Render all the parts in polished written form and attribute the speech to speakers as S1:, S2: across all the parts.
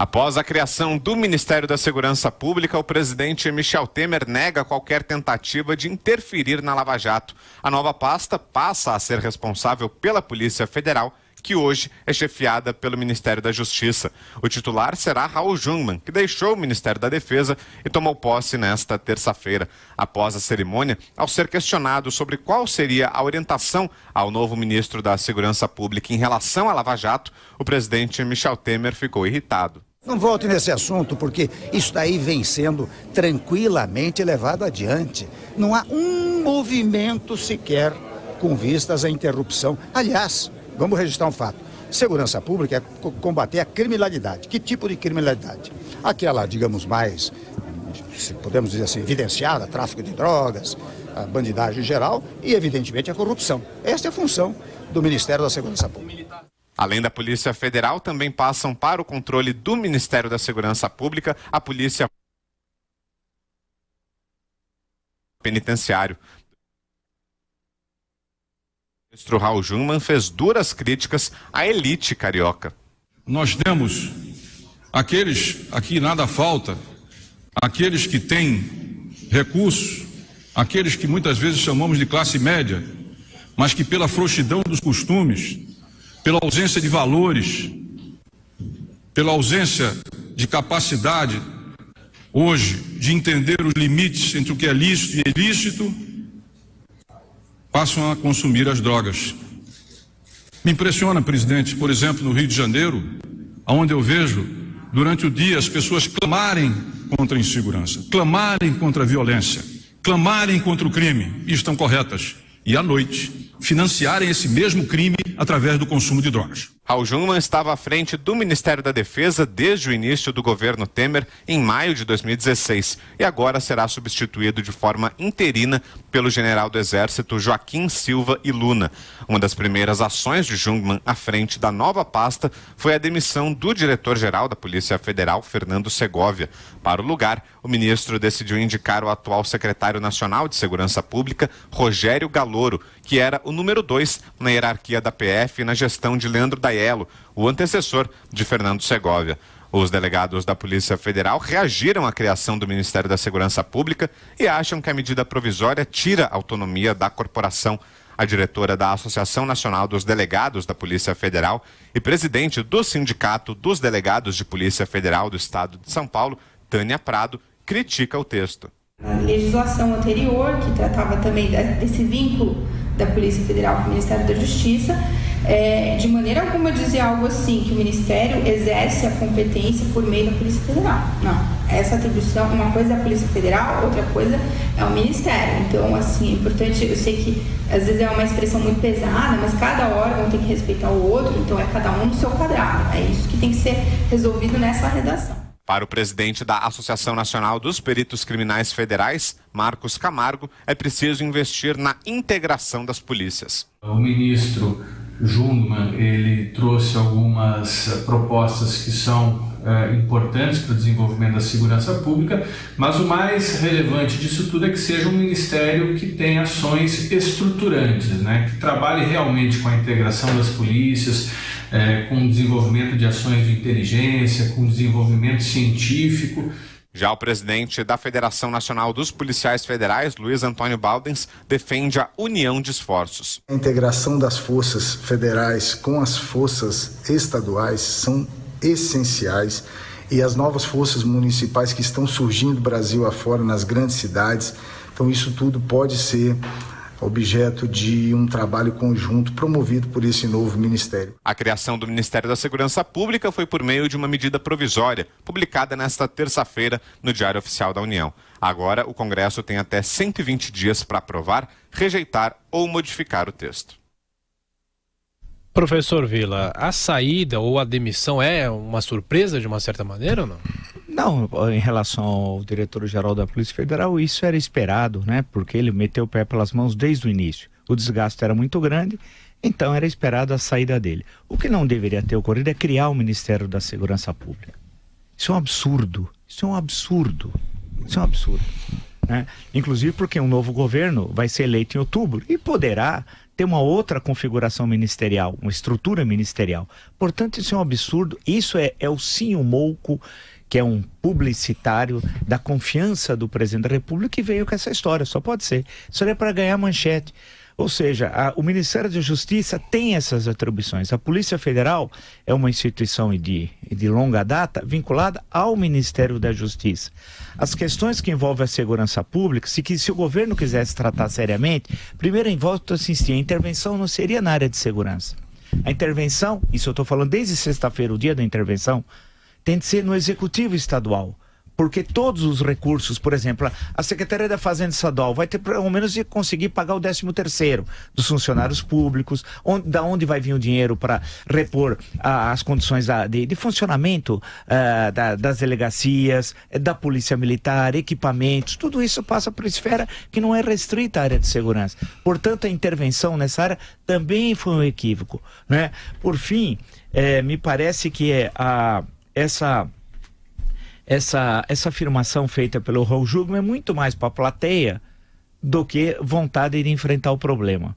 S1: Após a criação do Ministério da Segurança Pública, o presidente Michel Temer nega qualquer tentativa de interferir na Lava Jato. A nova pasta passa a ser responsável pela Polícia Federal, que hoje é chefiada pelo Ministério da Justiça. O titular será Raul Jungmann, que deixou o Ministério da Defesa e tomou posse nesta terça-feira. Após a cerimônia, ao ser questionado sobre qual seria a orientação ao novo ministro da Segurança Pública em relação à Lava Jato, o presidente Michel Temer ficou irritado.
S2: Não volte nesse assunto, porque isso daí vem sendo tranquilamente levado adiante. Não há um movimento sequer com vistas à interrupção. Aliás, vamos registrar um fato. Segurança pública é combater a criminalidade. Que tipo de criminalidade? Aquela, digamos, mais, se podemos dizer assim, evidenciada, tráfico de drogas, a bandidagem em geral e, evidentemente, a corrupção. Esta é a função do Ministério da Segurança Pública.
S1: Além da Polícia Federal, também passam para o controle do Ministério da Segurança Pública a Polícia Penitenciária. O ministro Raul Jungmann fez duras críticas à elite carioca.
S3: Nós temos aqueles a que nada falta, aqueles que têm recursos, aqueles que muitas vezes chamamos de classe média, mas que pela frouxidão dos costumes, pela ausência de valores, pela ausência de capacidade, hoje, de entender os limites entre o que é lícito e ilícito, passam a consumir as drogas. Me impressiona, presidente, por exemplo, no Rio de Janeiro, onde eu vejo, durante o dia, as pessoas clamarem contra a insegurança, clamarem contra a violência, clamarem contra o crime, e estão corretas, e à noite, financiarem esse mesmo crime através do consumo de drogas.
S1: Raul Jungmann estava à frente do Ministério da Defesa desde o início do governo Temer, em maio de 2016, e agora será substituído de forma interina pelo general do Exército Joaquim Silva e Luna. Uma das primeiras ações de Jungmann à frente da nova pasta foi a demissão do diretor-geral da Polícia Federal, Fernando Segovia. Para o lugar, o ministro decidiu indicar o atual secretário nacional de Segurança Pública, Rogério Galouro, que era o número 2 na hierarquia da PF e na gestão de Leandro Daiello, o antecessor de Fernando Segovia. Os delegados da Polícia Federal reagiram à criação do Ministério da Segurança Pública e acham que a medida provisória tira a autonomia da corporação. A diretora da Associação Nacional dos Delegados da Polícia Federal e presidente do Sindicato dos Delegados de Polícia Federal do Estado de São Paulo, Tânia Prado, critica o texto.
S4: A legislação anterior, que tratava também desse vínculo da Polícia Federal com o Ministério da Justiça, de maneira alguma dizia algo assim, que o Ministério exerce a competência por meio da Polícia Federal. Não, essa atribuição, uma coisa é a Polícia Federal, outra coisa é o Ministério. Então, assim, é importante, eu sei que às vezes é uma expressão muito pesada, mas cada órgão tem que respeitar o outro, então é cada um no seu quadrado. É isso que tem que ser resolvido nessa redação.
S1: Para o presidente da Associação Nacional dos Peritos Criminais Federais, Marcos Camargo, é preciso investir na integração das polícias.
S5: O ministro Jungmann, ele trouxe algumas propostas que são importantes para o desenvolvimento da segurança pública, mas o mais relevante disso tudo é que seja um ministério que tenha ações estruturantes, né? Que trabalhe realmente com a integração das polícias, com o desenvolvimento de ações de inteligência, com o desenvolvimento científico.
S1: Já o presidente da Federação Nacional dos Policiais Federais, Luiz Antônio Baldens, defende a união de esforços.
S6: A integração das forças federais com as forças estaduais são essenciais e as novas forças municipais que estão surgindo Brasil afora nas grandes cidades, então isso tudo pode ser objeto de um trabalho conjunto promovido por esse novo ministério.
S1: A criação do Ministério da Segurança Pública foi por meio de uma medida provisória, publicada nesta terça-feira no Diário Oficial da União. Agora, o Congresso tem até 120 dias para aprovar, rejeitar ou modificar o texto.
S7: Professor Vila, a saída ou a demissão é uma surpresa de uma certa maneira ou não?
S8: Não, em relação ao diretor-geral da Polícia Federal, isso era esperado, né? Porque ele meteu o pé pelas mãos desde o início. O desgaste era muito grande, então era esperado a saída dele. O que não deveria ter ocorrido é criar o Ministério da Segurança Pública. Isso é um absurdo, isso é um absurdo, isso é um absurdo. Né? Inclusive porque um novo governo vai ser eleito em outubro e poderá ter uma outra configuração ministerial, uma estrutura ministerial. Portanto, isso é um absurdo. Isso é o Sinho Mouco, que é um publicitário da confiança do presidente da República, que veio com essa história. Só pode ser. Isso é para ganhar manchete. Ou seja, o Ministério da Justiça tem essas atribuições. A Polícia Federal é uma instituição de longa data vinculada ao Ministério da Justiça. As questões que envolvem a segurança pública, se o governo quisesse tratar seriamente, primeiro envolve insistir, a intervenção não seria na área de segurança. A intervenção, isso eu estou falando desde sexta-feira, o dia da intervenção, tem de ser no Executivo Estadual. Porque todos os recursos, por exemplo, a Secretaria da Fazenda Estadual vai ter pelo menos de conseguir pagar o 13º dos funcionários públicos, da onde vai vir o dinheiro para repor as condições de funcionamento das delegacias, da Polícia Militar, equipamentos, tudo isso passa por esfera que não é restrita à área de segurança. Portanto, a intervenção nessa área também foi um equívoco, né? Por fim, me parece que essa afirmação feita pelo Raul Jungmann é muito mais para a plateia do que vontade de enfrentar o problema.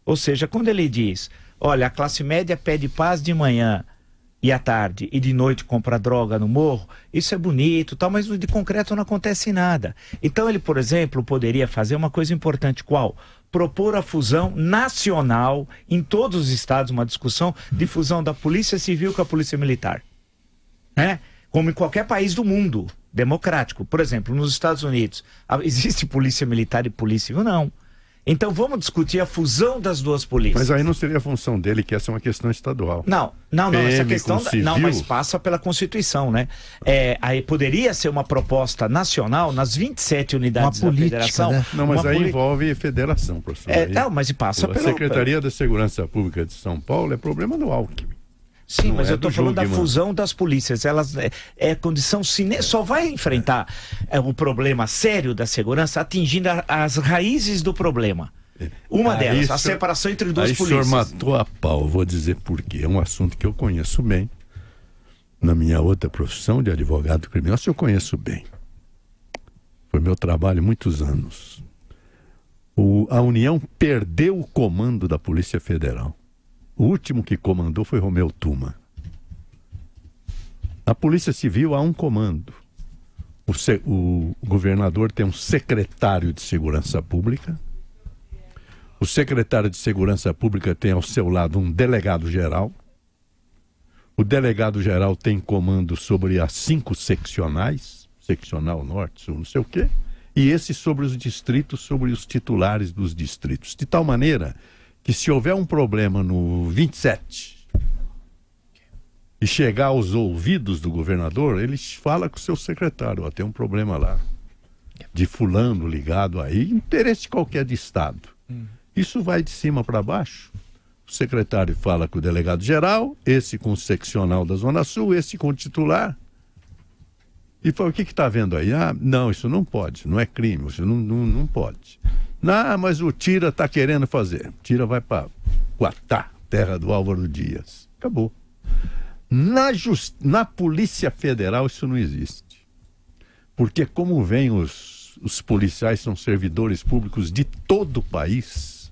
S8: Ou seja, quando ele diz, olha, a classe média pede paz de manhã e à tarde e de noite compra droga no morro, isso é bonito, tal, mas de concreto não acontece nada. Então ele, por exemplo, poderia fazer uma coisa importante, qual? Propor a fusão nacional em todos os estados, uma discussão de fusão da Polícia Civil com a Polícia Militar, né? Como em qualquer país do mundo democrático. Por exemplo, nos Estados Unidos, existe polícia militar e polícia civil? Não. Então vamos discutir a fusão das duas polícias.
S9: Mas aí não seria a função dele, que essa é uma questão estadual.
S8: Não, essa questão não, mas passa pela Constituição, né? Aí poderia ser uma proposta nacional nas 27 unidades da federação.
S9: Né? Não, mas aí envolve federação, professor.
S8: Não, mas passa
S9: pela Secretaria da Segurança Pública de São Paulo é problema do Alckmin.
S8: Sim, não, mas eu estou falando da fusão das polícias. Elas condição só vai enfrentar o problema sério da segurança atingindo as raízes do problema. Uma delas, a separação entre duas polícias.
S9: O senhor matou a pau, vou dizer por quê. É um assunto que eu conheço bem. Na minha outra profissão de advogado criminal, eu conheço bem. Foi meu trabalho muitos anos. A União perdeu o comando da Polícia Federal. O último que comandou foi Romeu Tuma. Na Polícia Civil há um comando. O governador tem um secretário de Segurança Pública. O secretário de Segurança Pública tem ao seu lado um delegado-geral. O delegado-geral tem comando sobre as 5 seccionais, seccional norte, sul, não sei o quê, e esse sobre os distritos, sobre os titulares dos distritos. De tal maneira que se houver um problema no 27 e chegar aos ouvidos do governador, ele fala com o seu secretário, tem um problema lá, de fulano ligado aí, interesse qualquer de Estado. Isso vai de cima para baixo. O secretário fala com o delegado-geral, esse com o seccional da Zona Sul, esse com o titular. E fala, o que está vendo aí? Não, isso não pode, não é crime, isso não pode. Mas o Tira está querendo fazer. Tira vai para Guatá, terra do Álvaro Dias. Acabou. Na Polícia Federal isso não existe. Porque como vem os policiais são servidores públicos de todo o país,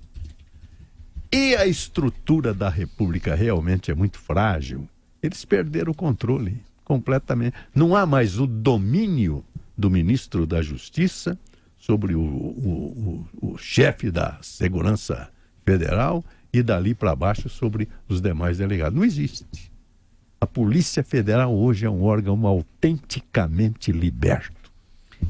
S9: e a estrutura da República realmente é muito frágil, eles perderam o controle completamente. Não há mais o domínio do ministro da Justiça sobre o chefe da Segurança Federal e dali para baixo sobre os demais delegados. Não existe. A Polícia Federal hoje é um órgão autenticamente liberto.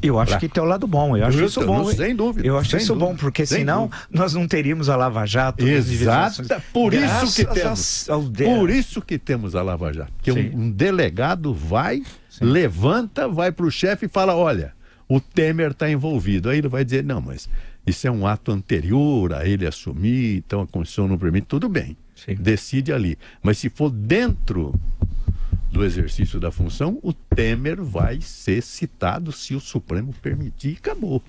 S8: Eu acho que tem o lado bom. Eu acho isso bom.
S9: Sem dúvida.
S8: Eu acho isso bom, porque senão nós não teríamos a Lava Jato.
S9: Exato. Por isso que temos a Lava Jato. Porque um delegado vai, levanta, vai para o chefe e fala, olha, o Temer está envolvido. Aí ele vai dizer, não, mas isso é um ato anterior a ele assumir, então a Constituição não permite, tudo bem. Decide ali. Mas se for dentro do exercício da função, o Temer vai ser citado se o Supremo permitir e acabou.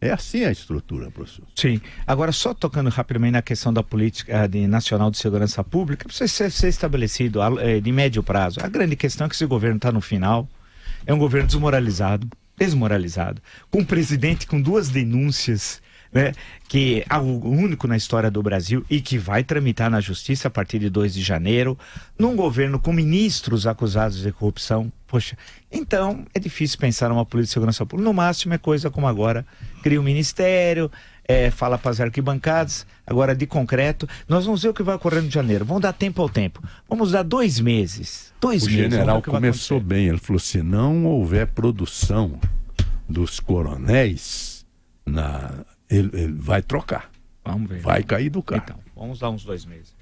S9: É assim a estrutura, professor.
S8: Sim. Agora, só tocando rapidamente na questão da política nacional de segurança pública, precisa ser estabelecido de médio prazo. A grande questão é que esse governo está no final, é um governo desmoralizado, com um presidente com 2 denúncias né, que é o único na história do Brasil e que vai tramitar na justiça a partir de 2 de janeiro, num governo com ministros acusados de corrupção. Poxa, então é difícil pensar numa política de segurança pública. No máximo é coisa como agora, cria um ministério, fala para as arquibancadas. Agora, de concreto, nós vamos ver o que vai ocorrer em janeiro. Vamos dar tempo ao tempo. Vamos dar 2 meses. 2 meses.
S9: O general começou bem. Ele falou: se não houver produção dos coronéis, ele vai trocar.
S8: Vamos ver.
S9: Vai cair do carro.
S8: Então, vamos dar uns 2 meses.